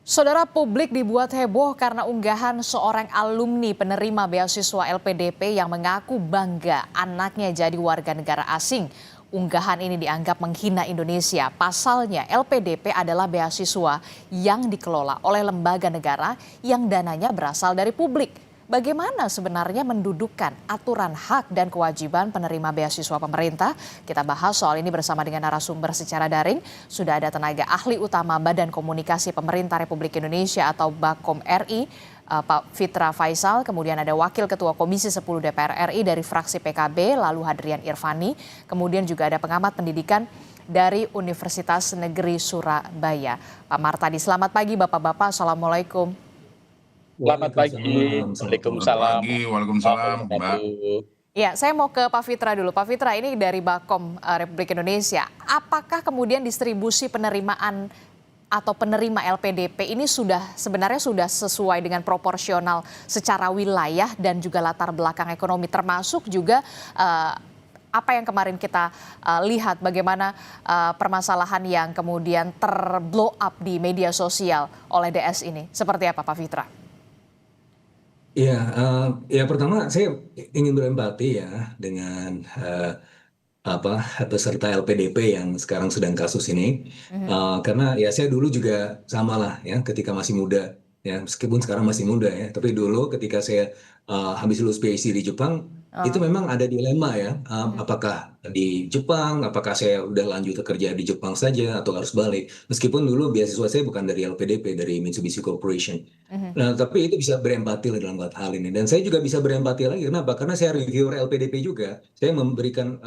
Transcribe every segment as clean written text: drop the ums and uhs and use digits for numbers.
Saudara, publik dibuat heboh karena unggahan seorang alumni penerima beasiswa LPDP yang mengaku bangga anaknya jadi warga negara asing. Unggahan ini dianggap menghina Indonesia. Pasalnya LPDP adalah beasiswa yang dikelola oleh lembaga negara yang dananya berasal dari publik. Bagaimana sebenarnya mendudukkan aturan hak dan kewajiban penerima beasiswa pemerintah? Kita bahas soal ini bersama dengan narasumber secara daring. Sudah ada tenaga ahli utama Badan Komunikasi Pemerintah Republik Indonesia atau BAKOM RI, Pak Fitra Faisal. Kemudian ada Wakil Ketua Komisi 10 DPR RI dari fraksi PKB, lalu Hadrian Irvani. Kemudian juga ada pengamat pendidikan dari Universitas Negeri Surabaya, Pak Martadi. Selamat pagi Bapak-Bapak, Assalamualaikum. Selamat pagi. Selamat Waalaikumsalam. pagi, waalaikumsalam, Mbak. Ya, saya mau ke Pak Fitra dulu. Pak Fitra, ini dari BAKOM Republik Indonesia. Apakah kemudian distribusi penerimaan atau penerima LPDP ini sebenarnya sudah sesuai dengan proporsional secara wilayah dan juga latar belakang ekonomi, termasuk juga apa yang kemarin kita lihat bagaimana permasalahan yang kemudian terblow up di media sosial oleh DS ini. Seperti apa, Pak Fitra? Ya, pertama saya ingin berempati ya dengan peserta LPDP yang sekarang sedang kasus ini, karena ya saya dulu juga sama lah ya ketika masih muda ya, meskipun sekarang masih muda ya, tapi dulu ketika saya habis lulus PhD di Jepang itu memang ada dilema ya, apakah di Jepang, apakah saya udah lanjut kerja di Jepang saja atau harus balik, meskipun dulu beasiswa saya bukan dari LPDP, dari Mitsubishi Corporation. Nah, tapi itu bisa berempati lah dalam hal ini. Dan saya juga bisa berempati lagi. Kenapa? Karena saya reviewer LPDP juga. Saya memberikan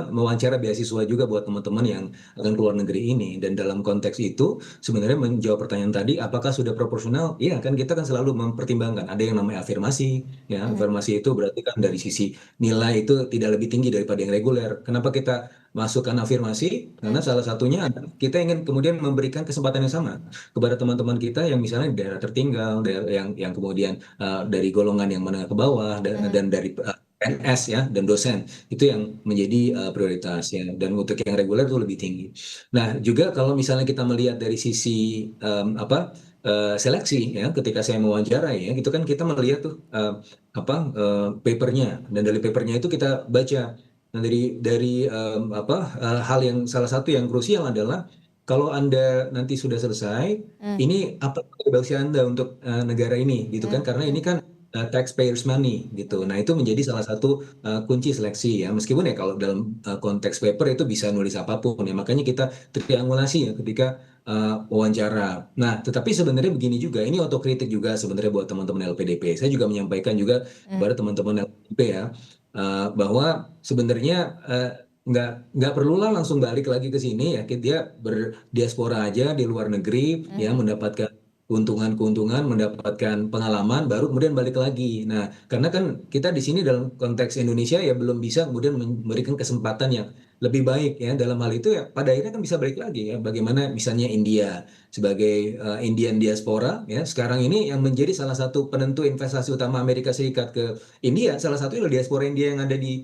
mewawancara beasiswa juga buat teman-teman yang akan keluar negeri ini. Dan dalam konteks itu, sebenarnya menjawab pertanyaan tadi, apakah sudah proporsional? Iya, kan kita kan selalu mempertimbangkan. Ada yang namanya afirmasi. Ya, afirmasi itu berarti kan dari sisi nilai itu tidak lebih tinggi daripada yang reguler. Kenapa kita masukkan afirmasi? Karena salah satunya adalah kita ingin kemudian memberikan kesempatan yang sama kepada teman-teman kita yang misalnya di daerah tertinggal, daerah yang kemudian dari golongan yang menengah ke bawah dan dari PNS ya dan dosen itu yang menjadi prioritas ya, dan untuk yang reguler itu lebih tinggi. Nah, juga kalau misalnya kita melihat dari sisi seleksi ya, ketika saya mewawancarai ya, itu kan kita melihat tuh papernya, dan dari papernya itu kita baca. Nah, dari hal yang salah satu yang krusial adalah kalau Anda nanti sudah selesai, ini apa kontribusi Anda untuk negara ini, gitu kan? Karena ini kan taxpayers money, gitu. Nah, itu menjadi salah satu kunci seleksi ya. Meskipun ya kalau dalam konteks paper itu bisa nulis apapun ya. Makanya kita triangulasi ya ketika wawancara. Nah, tetapi sebenarnya begini juga, ini otokritik juga sebenarnya buat teman-teman LPDP. Saya juga menyampaikan juga kepada teman-teman LPDP ya, bahwa sebenarnya nggak perlulah langsung balik lagi ke sini ya, dia berdiaspora aja di luar negeri ya, mendapatkan keuntungan-keuntungan, mendapatkan pengalaman, baru kemudian balik lagi. Nah, karena kan kita di sini dalam konteks Indonesia ya belum bisa kemudian memberikan kesempatan yang lebih baik ya, dalam hal itu ya pada akhirnya kan bisa balik lagi ya. Bagaimana misalnya India sebagai Indian diaspora ya, sekarang ini yang menjadi salah satu penentu investasi utama Amerika Serikat ke India, salah satunya adalah diaspora India yang ada di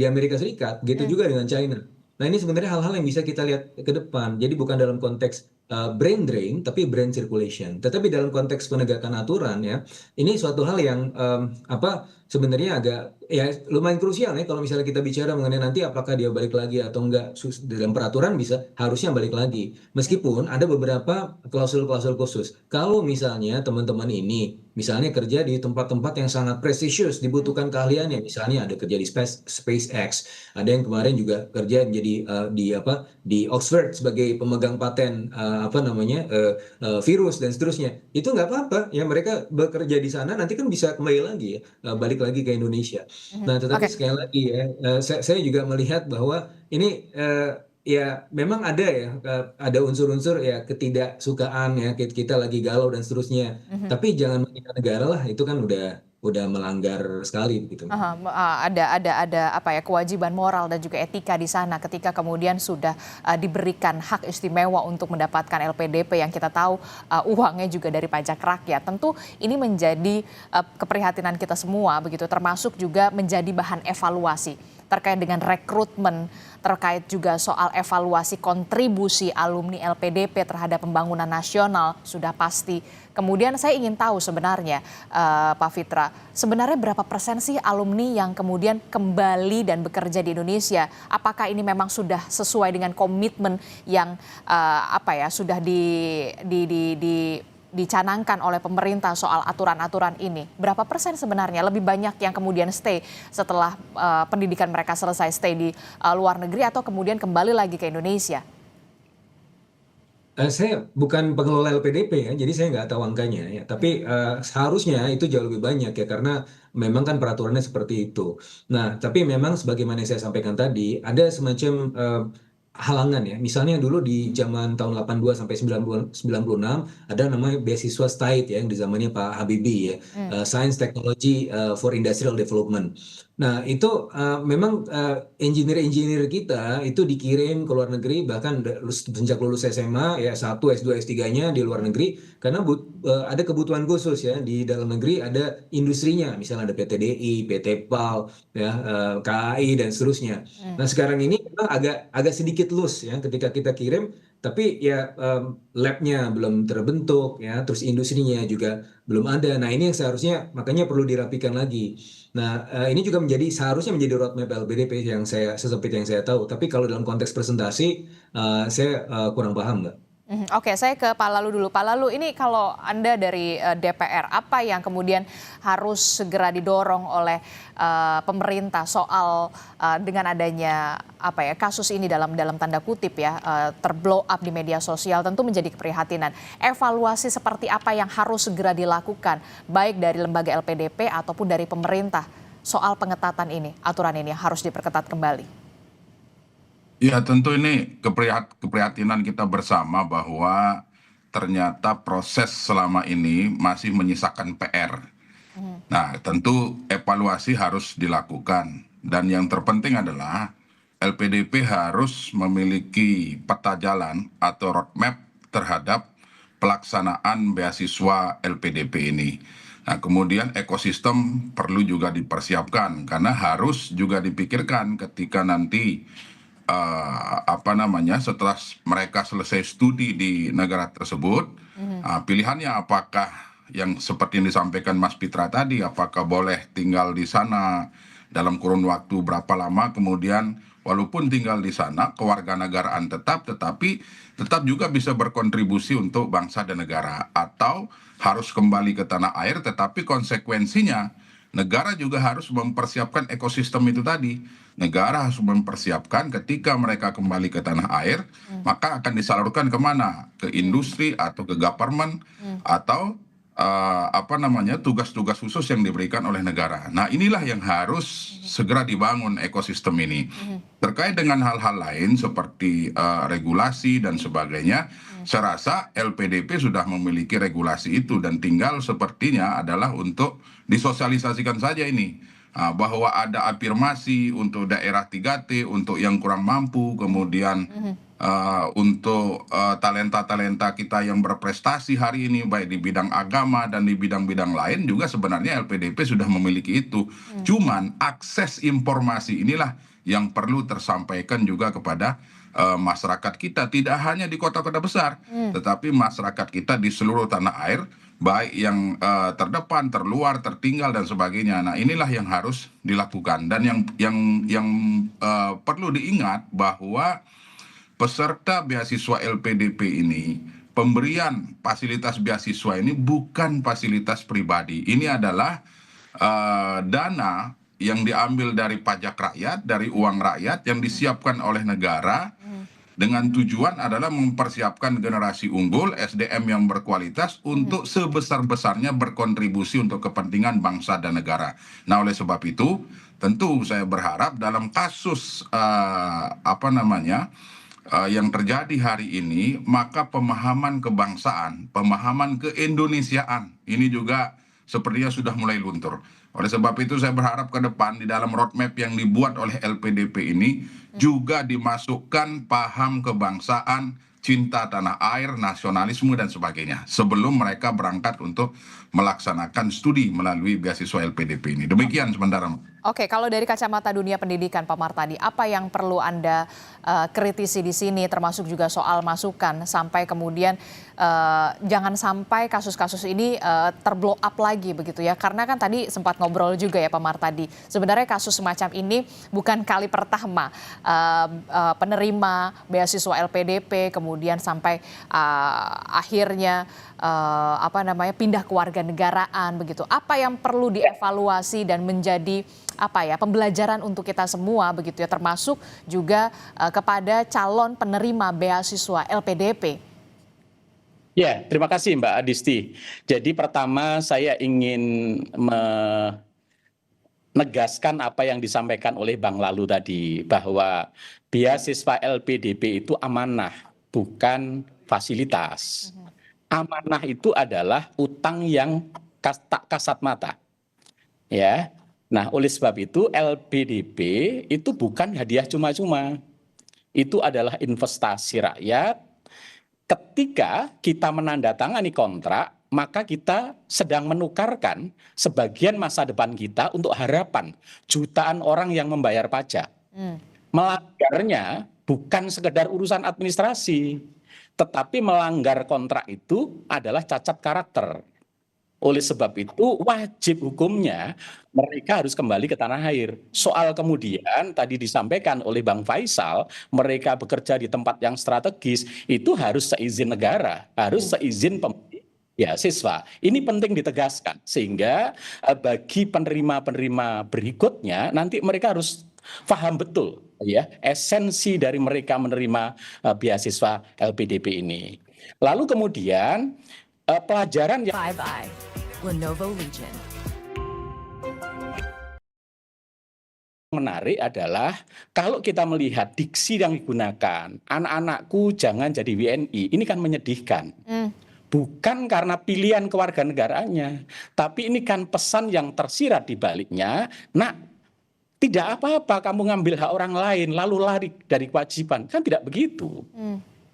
Amerika Serikat, gitu juga dengan China. Nah, ini sebenarnya hal-hal yang bisa kita lihat ke depan. Jadi bukan dalam konteks brain drain, tapi brain circulation. Tetapi dalam konteks penegakan aturan ya, ini suatu hal yang sebenarnya agak ya lumayan krusial ya, kalau misalnya kita bicara mengenai nanti apakah dia balik lagi atau enggak. Dalam peraturan bisa harusnya balik lagi. Meskipun ada beberapa klausul-klausul khusus. Kalau misalnya teman-teman ini misalnya kerja di tempat-tempat yang sangat prestisius, dibutuhkan keahliannya, misalnya ada kerja di SpaceX, ada yang kemarin juga kerja jadi di Oxford sebagai pemegang paten virus dan seterusnya. Itu nggak apa-apa ya, mereka bekerja di sana nanti kan bisa kembali lagi ya, balik lagi ke Indonesia. Nah, tetapi sekali lagi ya, saya juga melihat bahwa ini ya memang ada ya, ada unsur-unsur ya ketidaksukaan ya, kita lagi galau dan seterusnya. Tapi jangan menghina negara lah, itu kan udah melanggar sekali gitu. Ada apa ya, kewajiban moral dan juga etika di sana ketika kemudian sudah diberikan hak istimewa untuk mendapatkan LPDP yang kita tahu uangnya juga dari pajak rakyat. Tentu ini menjadi keprihatinan kita semua begitu, termasuk juga menjadi bahan evaluasi. terkait dengan rekrutmen, terkait juga soal evaluasi kontribusi alumni LPDP terhadap pembangunan nasional sudah pasti. Kemudian saya ingin tahu sebenarnya Pak Fitra, sebenarnya berapa persen sih alumni yang kemudian kembali dan bekerja di Indonesia? Apakah ini memang sudah sesuai dengan komitmen yang sudah dicanangkan oleh pemerintah soal aturan-aturan ini? Berapa persen sebenarnya lebih banyak yang kemudian stay setelah pendidikan mereka selesai, stay di luar negeri atau kemudian kembali lagi ke Indonesia? Saya bukan pengelola LPDP ya, jadi saya nggak tahu angkanya ya. Tapi seharusnya itu jauh lebih banyak ya, karena memang kan peraturannya seperti itu. Nah, tapi memang sebagaimana yang saya sampaikan tadi, ada semacam halangan ya. Misalnya dulu di zaman tahun 82 sampai 96 ada namanya beasiswa STAID ya, yang di zamannya Pak Habibie ya, Science Technology for Industrial Development. Nah, itu memang engineer-engineer kita itu dikirim ke luar negeri, bahkan sejak lulus SMA ya, S1, S2, S3-nya di luar negeri, karena ada kebutuhan khusus ya. Di dalam negeri ada industrinya, misalnya ada PT DI, PT PAL, ya, KAI dan seterusnya. Nah, sekarang ini memang agak sedikit loose ya ketika kita kirim, tapi ya lab-nya belum terbentuk ya, terus industrinya juga belum ada. Nah, ini yang seharusnya makanya perlu dirapikan lagi. Nah, ini juga seharusnya menjadi roadmap LPDP yang sesempit yang saya tahu. Tapi kalau dalam konteks presentasi, saya kurang paham, Mbak. Oke, saya ke Pak Lalu dulu. Pak Lalu, ini kalau Anda dari DPR, apa yang kemudian harus segera didorong oleh pemerintah soal dengan adanya kasus ini dalam tanda kutip ya, terblow up di media sosial, tentu menjadi keprihatinan. Evaluasi seperti apa yang harus segera dilakukan, baik dari lembaga LPDP ataupun dari pemerintah soal pengetatan ini, aturan ini harus diperketat kembali? Ya, tentu ini keprihatinan kita bersama bahwa ternyata proses selama ini masih menyisakan PR. Nah, tentu evaluasi harus dilakukan. Dan yang terpenting adalah LPDP harus memiliki peta jalan atau roadmap terhadap pelaksanaan beasiswa LPDP ini. Nah, kemudian ekosistem perlu juga dipersiapkan karena harus juga dipikirkan ketika nanti setelah mereka selesai studi di negara tersebut, pilihannya apakah yang seperti yang disampaikan Mas Fitra tadi, apakah boleh tinggal di sana dalam kurun waktu berapa lama, kemudian walaupun tinggal di sana kewarganegaraan tetapi tetap juga bisa berkontribusi untuk bangsa dan negara, atau harus kembali ke tanah air tetapi konsekuensinya negara juga harus mempersiapkan ekosistem itu tadi. Negara harus mempersiapkan ketika mereka kembali ke tanah air, maka akan disalurkan kemana? Ke industri atau ke government, atau tugas-tugas khusus yang diberikan oleh negara. Nah, inilah yang harus segera dibangun ekosistem ini. Terkait dengan hal-hal lain seperti regulasi dan sebagainya, saya rasa LPDP sudah memiliki regulasi itu dan tinggal sepertinya adalah untuk disosialisasikan saja ini. Bahwa ada afirmasi untuk daerah 3T, untuk yang kurang mampu, kemudian untuk talenta-talenta kita yang berprestasi hari ini, baik di bidang agama dan di bidang-bidang lain juga sebenarnya LPDP sudah memiliki itu. Cuman akses informasi inilah yang perlu tersampaikan juga kepada masyarakat kita, tidak hanya di kota-kota besar, tetapi masyarakat kita di seluruh tanah air, baik yang terdepan, terluar, tertinggal dan sebagainya. Nah, inilah yang harus dilakukan. Dan yang perlu diingat bahwa peserta beasiswa LPDP ini, pemberian fasilitas beasiswa ini bukan fasilitas pribadi. Ini adalah dana yang diambil dari pajak rakyat, dari uang rakyat yang disiapkan oleh negara, dengan tujuan adalah mempersiapkan generasi unggul, SDM yang berkualitas untuk sebesar-besarnya berkontribusi untuk kepentingan bangsa dan negara. Nah, oleh sebab itu, tentu saya berharap dalam kasus yang terjadi hari ini, maka pemahaman kebangsaan, pemahaman keindonesiaan ini juga sepertinya sudah mulai luntur. Oleh sebab itu saya berharap ke depan di dalam roadmap yang dibuat oleh LPDP ini juga dimasukkan paham kebangsaan, cinta tanah air, nasionalisme dan sebagainya sebelum mereka berangkat untuk melaksanakan studi melalui beasiswa LPDP ini. Demikian sementara. Oke, kalau dari kacamata dunia pendidikan, Pak Martadi, apa yang perlu Anda kritisi di sini, termasuk juga soal masukan, sampai kemudian jangan sampai kasus-kasus ini terblow up lagi begitu ya? Karena kan tadi sempat ngobrol juga ya Pak Martadi, sebenarnya kasus semacam ini bukan kali pertama penerima beasiswa LPDP kemudian sampai akhirnya pindah kewarganegaraan begitu. Apa yang perlu dievaluasi dan menjadi pembelajaran untuk kita semua begitu ya, termasuk juga kepada calon penerima beasiswa LPDP. Ya, terima kasih Mbak Adisti. Jadi pertama saya ingin menegaskan apa yang disampaikan oleh Bang Lalu tadi, bahwa beasiswa LPDP itu amanah, bukan fasilitas. Amanah itu adalah utang yang tak kasat mata. Ya. Nah, oleh sebab itu LPDP itu bukan hadiah cuma-cuma. Itu adalah investasi rakyat. Ketika kita menandatangani kontrak, maka kita sedang menukarkan sebagian masa depan kita untuk harapan jutaan orang yang membayar pajak. Melanggarnya bukan sekedar urusan administrasi, tetapi melanggar kontrak itu adalah cacat karakter. Oleh sebab itu wajib hukumnya mereka harus kembali ke tanah air. Soal kemudian tadi disampaikan oleh Bang Faisal, mereka bekerja di tempat yang strategis, itu harus seizin negara, harus seizin pemberi beasiswa. Ini penting ditegaskan, sehingga bagi penerima-penerima berikutnya nanti mereka harus paham betul ya esensi dari mereka menerima beasiswa LPDP ini. Lalu kemudian pelajaran yang Bye-bye, Lenovo Legion. menarik adalah kalau kita melihat diksi yang digunakan, anak-anakku jangan jadi WNI, ini kan menyedihkan. Bukan karena pilihan kewarganegaraannya, tapi ini kan pesan yang tersirat di baliknya. Nak, tidak apa-apa kamu ngambil hak orang lain lalu lari dari kewajiban, kan tidak begitu.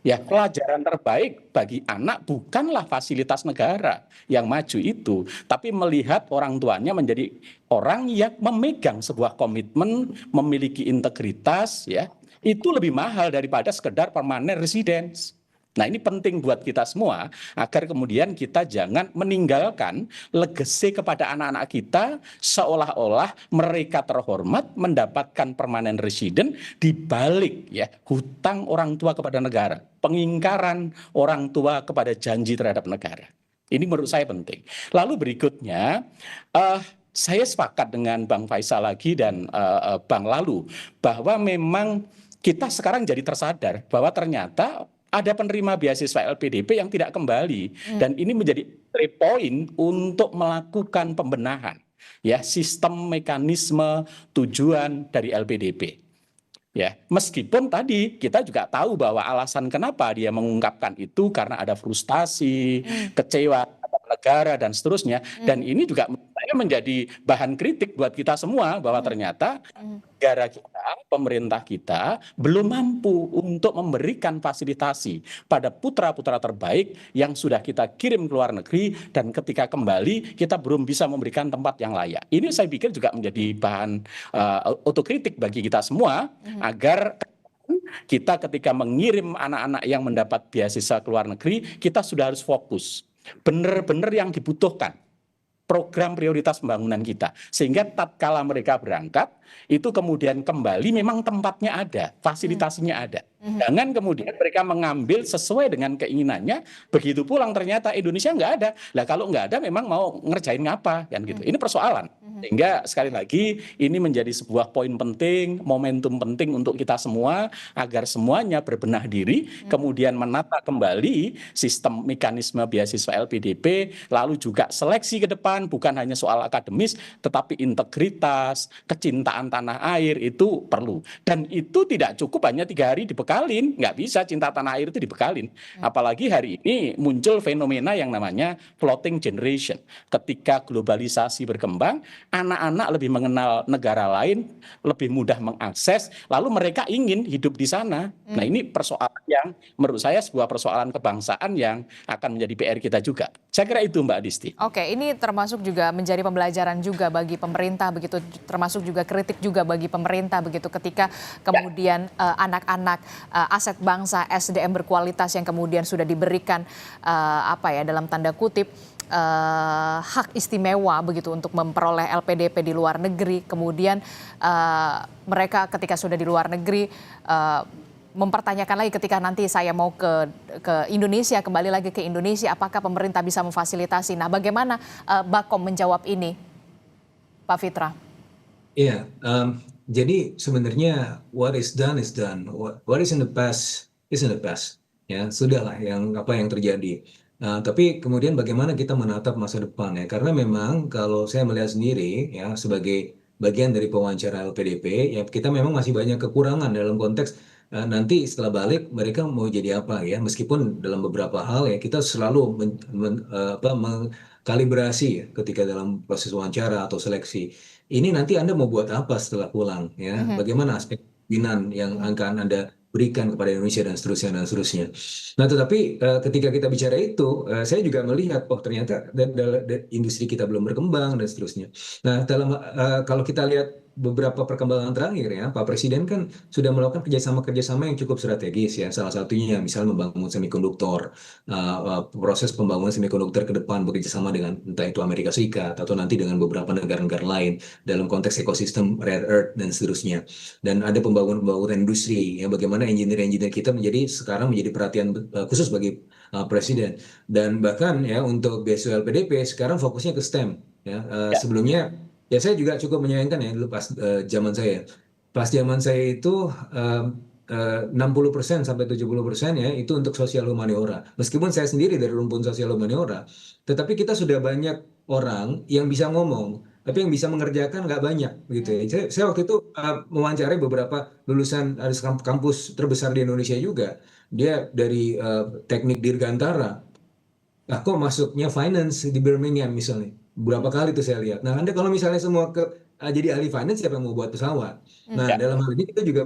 Ya, pelajaran terbaik bagi anak bukanlah fasilitas negara yang maju itu, tapi melihat orang tuanya menjadi orang yang memegang sebuah komitmen, memiliki integritas, ya, itu lebih mahal daripada sekedar permanent residence. Nah, ini penting buat kita semua agar kemudian kita jangan meninggalkan legacy kepada anak-anak kita seolah-olah mereka terhormat mendapatkan permanent resident di balik ya hutang orang tua kepada negara, pengingkaran orang tua kepada janji terhadap negara. Ini menurut saya penting. Lalu berikutnya saya sepakat dengan Bang Faisal lagi dan Bang Lalu bahwa memang kita sekarang jadi tersadar bahwa ternyata ada penerima beasiswa LPDP yang tidak kembali, dan ini menjadi point untuk melakukan pembenahan ya sistem mekanisme tujuan dari LPDP. Ya, meskipun tadi kita juga tahu bahwa alasan kenapa dia mengungkapkan itu karena ada frustasi, kecewa terhadap negara dan seterusnya, dan ini juga saya menjadi bahan kritik buat kita semua bahwa ternyata negara kita, pemerintah kita belum mampu untuk memberikan fasilitasi pada putra-putra terbaik yang sudah kita kirim ke luar negeri, dan ketika kembali kita belum bisa memberikan tempat yang layak. Ini saya pikir juga menjadi bahan otokritik bagi kita semua agar kita ketika mengirim anak-anak yang mendapat beasiswa ke luar negeri, kita sudah harus fokus benar-benar yang dibutuhkan program prioritas pembangunan kita, sehingga tatkala mereka berangkat itu kemudian kembali memang tempatnya ada, fasilitasinya ada. Jangan kemudian mereka mengambil sesuai dengan keinginannya, begitu pulang ternyata Indonesia nggak ada. Lah kalau nggak ada memang mau ngerjain ngapa kan gitu. Ini persoalan. Sehingga sekali lagi ini menjadi sebuah poin penting, momentum penting untuk kita semua agar semuanya berbenah diri, kemudian menata kembali sistem mekanisme beasiswa LPDP, lalu juga seleksi ke depan bukan hanya soal akademis, tetapi integritas, kecintaan tanah air itu perlu. Dan itu tidak cukup hanya 3 hari dibekalin, nggak bisa cinta tanah air itu dibekalin. Apalagi hari ini muncul fenomena yang namanya floating generation. Ketika globalisasi berkembang, anak-anak lebih mengenal negara lain, lebih mudah mengakses, lalu mereka ingin hidup di sana. Nah, ini persoalan yang menurut saya sebuah persoalan kebangsaan yang akan menjadi PR kita juga. Saya kira itu Mbak Disti. Oke, ini termasuk juga menjadi pembelajaran juga bagi pemerintah begitu, termasuk juga kritik juga bagi pemerintah begitu ketika kemudian anak-anak aset bangsa SDM berkualitas yang kemudian sudah diberikan dalam tanda kutip hak istimewa begitu untuk memperoleh LPDP di luar negeri, kemudian mereka ketika sudah di luar negeri mempertanyakan lagi ketika nanti saya mau ke Indonesia, kembali lagi ke Indonesia, apakah pemerintah bisa memfasilitasi? Nah, bagaimana Bakom menjawab ini, Pak Fitra? Iya, jadi sebenarnya what is done is done. What is in the past is in the past. Ya, sudahlah yang apa yang terjadi. Tapi kemudian bagaimana kita menatap masa depan ya? Karena memang kalau saya melihat sendiri ya sebagai bagian dari pewawancara LPDP, ya kita memang masih banyak kekurangan dalam konteks nanti setelah balik mereka mau jadi apa ya? Meskipun dalam beberapa hal ya kita selalu mengkalibrasi ya, ketika dalam proses wawancara atau seleksi. Ini nanti Anda mau buat apa setelah pulang ya? Bagaimana aspek pembinaan yang akan Anda berikan kepada Indonesia dan seterusnya dan seterusnya. Nah, tetapi ketika kita bicara itu, saya juga melihat, oh ternyata industri kita belum berkembang dan seterusnya. Nah, kalau kita lihat beberapa perkembangan terakhir ya, Pak Presiden kan sudah melakukan kerjasama yang cukup strategis ya. Salah satunya misalnya membangun semikonduktor, proses pembangunan semikonduktor ke depan bekerjasama dengan entah itu Amerika Serikat atau nanti dengan beberapa negara-negara lain dalam konteks ekosistem rare earth dan seterusnya. Dan ada pembangunan industri ya, bagaimana engineer-engineer kita sekarang menjadi perhatian khusus bagi Presiden. Dan bahkan ya untuk beasiswa LPDP sekarang fokusnya ke STEM ya. Sebelumnya ya saya juga cukup menyayangkan ya dulu pas zaman saya. Pas zaman saya itu 60% sampai 70% ya itu untuk sosial humaniora. Meskipun saya sendiri dari rumpun sosial humaniora, tetapi kita sudah banyak orang yang bisa ngomong, tapi yang bisa mengerjakan nggak banyak gitu ya. Saya waktu itu mewawancarai beberapa lulusan kampus terbesar di Indonesia juga. Dia dari teknik dirgantara. Nah, kok masuknya finance di Birmingham misalnya? Berapa kali itu saya lihat. Nah, Anda kalau misalnya semua jadi ahli finance, siapa yang mau buat pesawat? Nah, dalam hal ini kita juga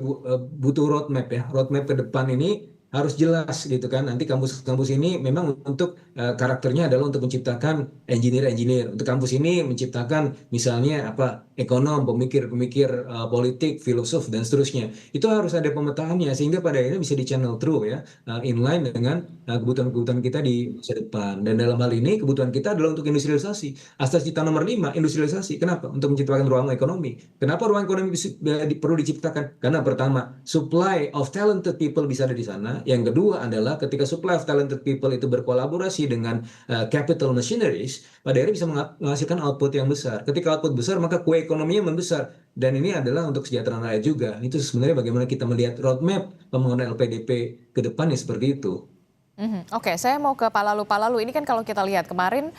butuh roadmap ya. Roadmap ke depan ini harus jelas gitu kan. Nanti kampus-kampus ini memang untuk karakternya adalah untuk menciptakan engineer-engineer. Untuk kampus ini menciptakan misalnya ekonom, pemikir-pemikir politik, filosof dan seterusnya. Itu harus ada pemetaannya sehingga pada akhirnya bisa di channel through ya, inline dengan kebutuhan-kebutuhan kita di masa depan. Dan dalam hal ini kebutuhan kita adalah untuk industrialisasi. Asas cita nomor 5, industrialisasi. Kenapa? Untuk menciptakan ruang ekonomi. Kenapa ruang ekonomi perlu diciptakan? Karena pertama, supply of talented people bisa ada di sana. Yang kedua adalah ketika supply of talented people itu berkolaborasi dengan capital machineries, pada akhirnya bisa menghasilkan output yang besar. Ketika output besar, maka kue ekonominya membesar. Dan ini adalah untuk kesejahteraan rakyat juga. Itu sebenarnya bagaimana kita melihat roadmap pembangunan LPDP ke depannya seperti itu. Oke, saya mau ke Pak Lalu. Pak Lalu, ini kan kalau kita lihat kemarin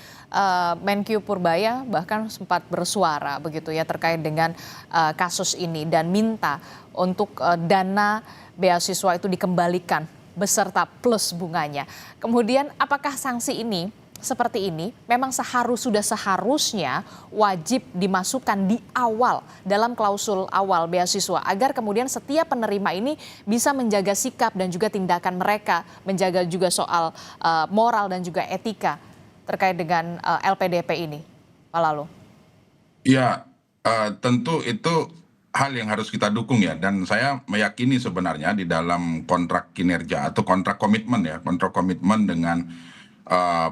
Menkyu Purbaya bahkan sempat bersuara begitu ya terkait dengan kasus ini dan minta untuk dana beasiswa itu dikembalikan beserta plus bunganya. Kemudian apakah sanksi ini seperti ini memang sudah seharusnya wajib dimasukkan di awal dalam klausul awal beasiswa agar kemudian setiap penerima ini bisa menjaga sikap dan juga tindakan mereka, menjaga juga soal moral dan juga etika terkait dengan LPDP ini, Pak Lalu. Ya, tentu itu hal yang harus kita dukung ya, dan saya meyakini sebenarnya di dalam kontrak kinerja atau kontrak komitmen dengan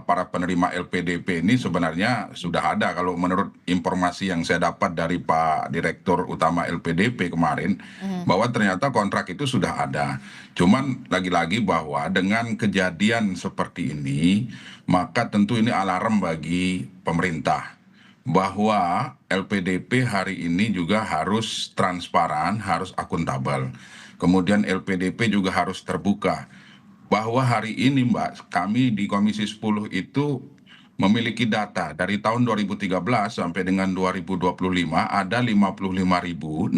para penerima LPDP ini sebenarnya sudah ada. Kalau menurut informasi yang saya dapat dari Pak Direktur Utama LPDP kemarin, bahwa ternyata kontrak itu sudah ada. Cuman lagi-lagi bahwa dengan kejadian seperti ini, maka tentu ini alarm bagi pemerintah bahwa LPDP hari ini juga harus transparan, harus akuntabel. Kemudian LPDP juga harus terbuka. Bahwa hari ini Mbak, kami di Komisi 10 itu memiliki data dari tahun 2013 sampai dengan 2025 ada 55.641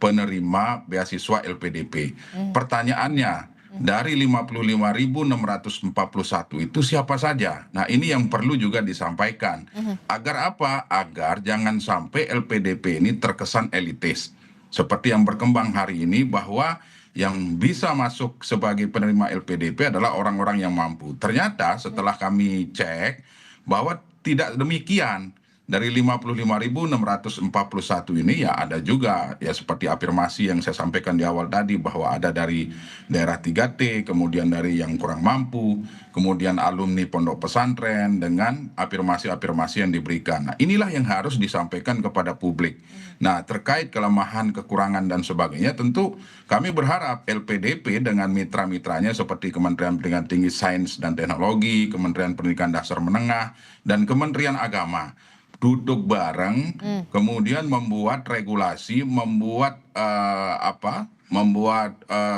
penerima beasiswa LPDP. Pertanyaannya, Dari 55.641 itu siapa saja? Nah, ini yang perlu juga disampaikan. Agar apa? Agar jangan sampai LPDP ini terkesan elitis. Seperti yang berkembang hari ini bahwa yang bisa masuk sebagai penerima LPDP adalah orang-orang yang mampu. Ternyata setelah kami cek bahwa tidak demikian. Dari 55.641 ini ya ada juga ya seperti afirmasi yang saya sampaikan di awal tadi bahwa ada dari daerah 3T, kemudian dari yang kurang mampu, kemudian alumni pondok pesantren dengan afirmasi-afirmasi yang diberikan. Nah, inilah yang harus disampaikan kepada publik. Nah, terkait kelemahan, kekurangan dan sebagainya, tentu kami berharap LPDP dengan mitra-mitranya seperti Kementerian Pendidikan Tinggi Sains dan Teknologi, Kementerian Pendidikan Dasar Menengah, dan Kementerian Agama duduk bareng, kemudian membuat regulasi, membuat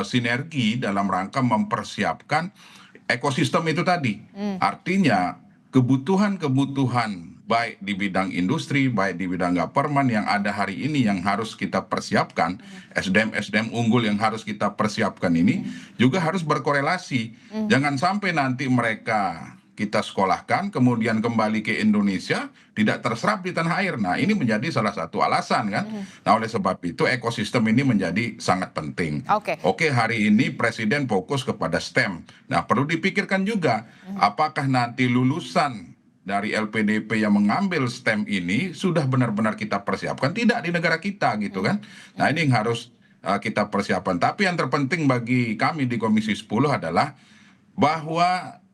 sinergi dalam rangka mempersiapkan ekosistem itu tadi. Artinya kebutuhan-kebutuhan baik di bidang industri, baik di bidang government yang ada hari ini yang harus kita persiapkan, SDM-SDM unggul yang harus kita persiapkan ini juga harus berkorelasi. Jangan sampai nanti mereka kita sekolahkan, kemudian kembali ke Indonesia, tidak terserap di tanah air. Nah, ini menjadi salah satu alasan kan. Nah, oleh sebab itu ekosistem ini menjadi sangat penting. Oke, hari ini Presiden fokus kepada STEM. Nah, perlu dipikirkan juga, apakah nanti lulusan dari LPDP yang mengambil STEM ini sudah benar-benar kita persiapkan? Tidak di negara kita gitu kan. Nah, ini yang harus kita persiapkan. Tapi yang terpenting bagi kami di Komisi 10 adalah bahwa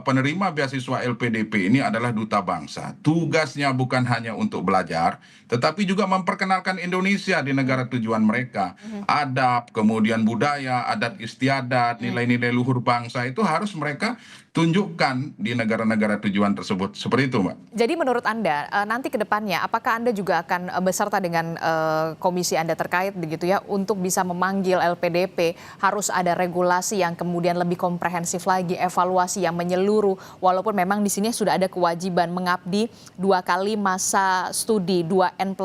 penerima beasiswa LPDP ini adalah duta bangsa. Tugasnya bukan hanya untuk belajar, tetapi juga memperkenalkan Indonesia di negara tujuan mereka. Adab, kemudian budaya, adat istiadat, nilai-nilai luhur bangsa itu harus mereka tunjukkan di negara-negara tujuan tersebut. Seperti itu, Mbak. Jadi menurut Anda, nanti ke depannya apakah Anda juga akan beserta dengan komisi Anda terkait begitu ya untuk bisa memanggil LPDP, harus ada regulasi yang kemudian lebih komprehensif lagi, evaluasi yang menyeluruh, walaupun memang di sini sudah ada kewajiban mengabdi 2 kali masa studi 2N+1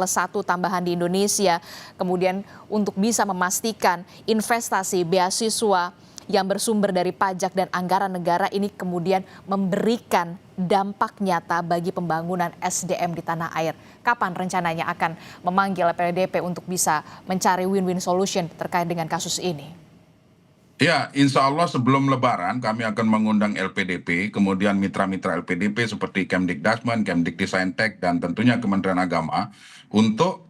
tambahan di Indonesia, kemudian untuk bisa memastikan investasi beasiswa yang bersumber dari pajak dan anggaran negara ini kemudian memberikan dampak nyata bagi pembangunan SDM di tanah air. Kapan rencananya akan memanggil LPDP untuk bisa mencari win-win solution terkait dengan kasus ini? Ya, insya Allah sebelum Lebaran kami akan mengundang LPDP, kemudian mitra-mitra LPDP seperti Kemdikdasmen, Kemdiktisaintek, dan tentunya Kementerian Agama untuk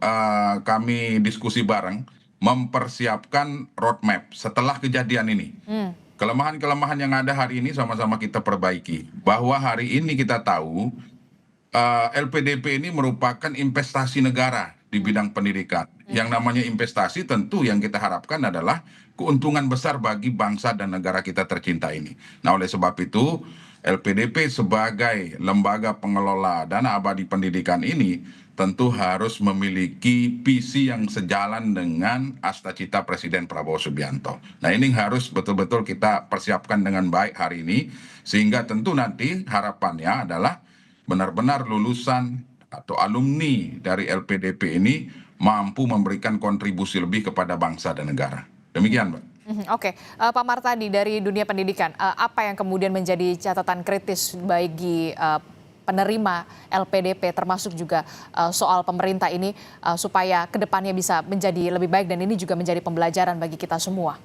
kami diskusi bareng mempersiapkan roadmap setelah kejadian ini. Kelemahan-kelemahan yang ada hari ini sama-sama kita perbaiki. Bahwa hari ini kita tahu LPDP ini merupakan investasi negara di bidang pendidikan. Yang namanya investasi tentu yang kita harapkan adalah keuntungan besar bagi bangsa dan negara kita tercinta ini. Nah, oleh sebab itu LPDP sebagai lembaga pengelola dana abadi pendidikan ini tentu harus memiliki visi yang sejalan dengan asta-cita Presiden Prabowo Subianto. Nah, ini harus betul-betul kita persiapkan dengan baik hari ini, sehingga tentu nanti harapannya adalah benar-benar lulusan atau alumni dari LPDP ini mampu memberikan kontribusi lebih kepada bangsa dan negara. Demikian, Mbak. Oke, Pak Martadi dari dunia pendidikan, apa yang kemudian menjadi catatan kritis bagi penerima LPDP termasuk juga soal pemerintah ini supaya kedepannya bisa menjadi lebih baik dan ini juga menjadi pembelajaran bagi kita semua?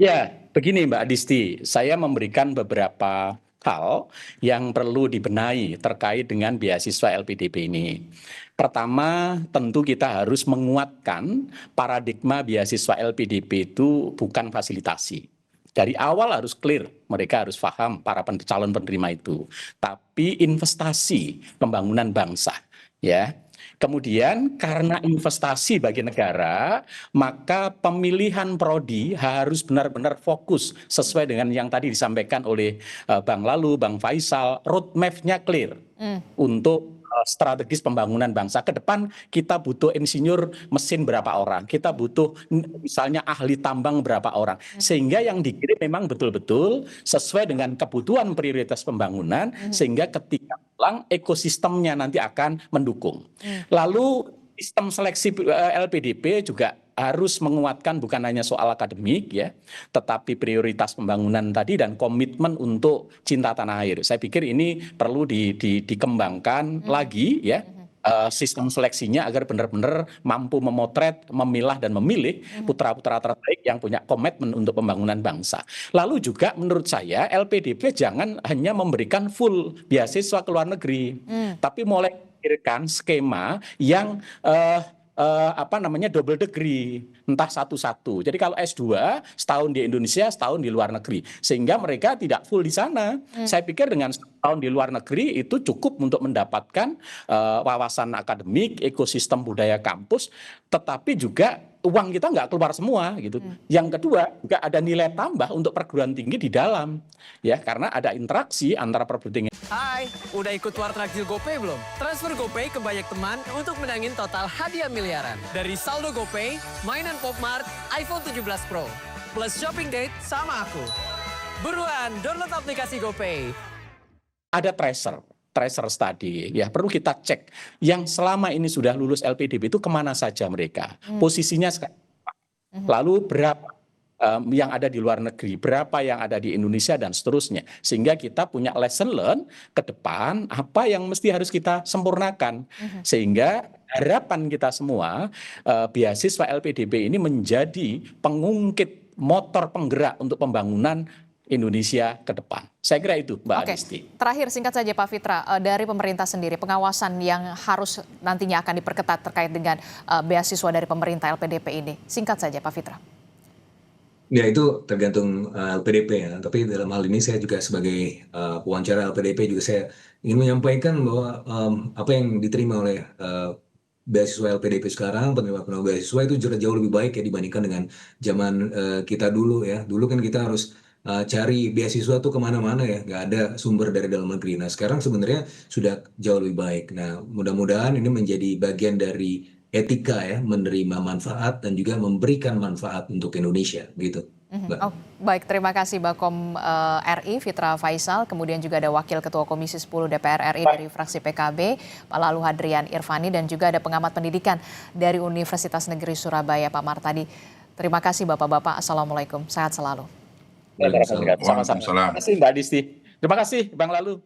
Ya, begini Mbak Adisti, saya memberikan beberapa hal yang perlu dibenahi terkait dengan beasiswa LPDP ini. Pertama, tentu kita harus menguatkan paradigma beasiswa LPDP itu bukan fasilitasi. Dari awal harus clear, mereka harus paham para calon penerima itu. Tapi investasi pembangunan bangsa, ya. Kemudian karena investasi bagi negara, maka pemilihan prodi harus benar-benar fokus sesuai dengan yang tadi disampaikan oleh Bang Lalu, Bang Faisal, roadmap-nya clear untuk strategis pembangunan bangsa. Ke depan kita butuh insinyur mesin berapa orang, kita butuh misalnya ahli tambang berapa orang, sehingga yang dikirim memang betul-betul sesuai dengan kebutuhan prioritas pembangunan, sehingga ketika pulang ekosistemnya nanti akan mendukung. Lalu sistem seleksi LPDP juga harus menguatkan bukan hanya soal akademik ya, tetapi prioritas pembangunan tadi dan komitmen untuk cinta tanah air. Saya pikir ini perlu dikembangkan lagi ya. Sistem seleksinya agar benar-benar mampu memotret, memilah dan memilih putra-putra terbaik yang punya komitmen untuk pembangunan bangsa. Lalu juga menurut saya LPDP jangan hanya memberikan full beasiswa ke luar negeri, tapi mulai memikirkan skema yang double degree, entah satu-satu. Jadi kalau S2 setahun di Indonesia, setahun di luar negeri, sehingga mereka tidak full di sana. Saya pikir dengan setahun di luar negeri itu cukup untuk mendapatkan wawasan akademik, ekosistem budaya kampus, tetapi juga uang kita nggak keluar semua gitu. Yang kedua juga ada nilai tambah untuk perguruan tinggi di dalam, ya karena ada interaksi antara perguruan tinggi. Hai, udah ikut Wartraktir GoPay belum? Transfer GoPay ke banyak teman untuk menangin total hadiah miliaran. Dari saldo GoPay, mainan Popmart, iPhone 17 Pro, plus shopping date sama aku. Buruan, download aplikasi GoPay. Ada tracer study, ya perlu kita cek yang selama ini sudah lulus LPDP itu kemana saja mereka, posisinya sekarang, lalu berapa yang ada di luar negeri, berapa yang ada di Indonesia dan seterusnya, sehingga kita punya lesson learn ke depan apa yang mesti harus kita sempurnakan, sehingga harapan kita semua beasiswa LPDP ini menjadi pengungkit motor penggerak untuk pembangunan Indonesia ke depan. Saya kira itu, Mbak Adisti. Terakhir singkat saja Pak Fitra, dari pemerintah sendiri pengawasan yang harus nantinya akan diperketat terkait dengan beasiswa dari pemerintah LPDP ini. Singkat saja Pak Fitra. Ya itu tergantung LPDP ya, tapi dalam hal ini saya juga sebagai pewawancara LPDP juga saya ingin menyampaikan bahwa apa yang diterima oleh beasiswa LPDP sekarang, penerima beasiswa itu jauh lebih baik ya dibandingkan dengan zaman kita dulu ya. Dulu kan kita harus cari beasiswa tuh kemana-mana ya, nggak ada sumber dari dalam negeri. Nah sekarang sebenarnya sudah jauh lebih baik. Nah mudah-mudahan ini menjadi bagian dari etika ya, menerima manfaat dan juga memberikan manfaat untuk Indonesia gitu. Oh, baik, terima kasih Bakom RI Fitra Faisal, kemudian juga ada Wakil Ketua Komisi 10 DPR RI dari fraksi PKB, Pak Lalu Hadrian Irvani, dan juga ada pengamat pendidikan dari Universitas Negeri Surabaya, Pak Martadi. Terima kasih Bapak-Bapak, Assalamualaikum, sehat selalu. Sama-sama. Terima kasih Mbak Adisti. Terima kasih Bang Lalu.